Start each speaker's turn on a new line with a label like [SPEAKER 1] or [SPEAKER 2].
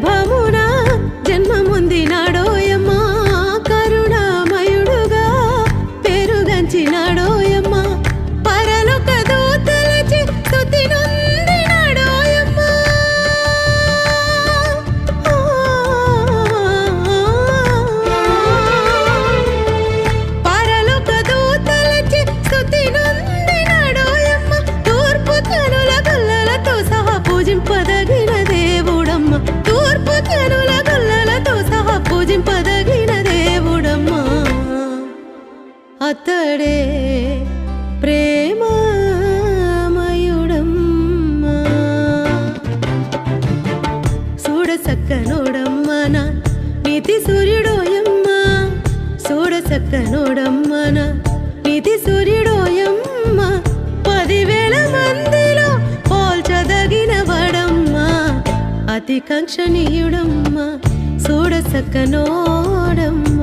[SPEAKER 1] గర్భమున జన్మముందినాడోయమ్మ కరుణామయుడుగా పేరుగంచినాడోయమ్మ పరలోక దూతలచే స్తుతి నొందినాడోయమ్మ పరలోక దూతలచే స్తుతి నొందినాడోయమ్మ తూర్పు కనుల గొల్లలతో సహా పూజింపదగిన దేవుడమ్మ తూర్పు కనుల గొల్లలతో సహా పూజింపదగిన దేవుడమ్మ అతడే ప్రేమమయుడమ్మ చూడ చక్కనోడమ్మ నా నీతి సూర్యుడోయమ్మ చూడ చక్కనోడమ్మ నా నీతి సూర్యుడోయమ్మ 10,000 మందిలో పోల్చదగిన వడమ్మ అతి కాంక్షణీయుడమ్మ చూడ చక్కనోడమ్మ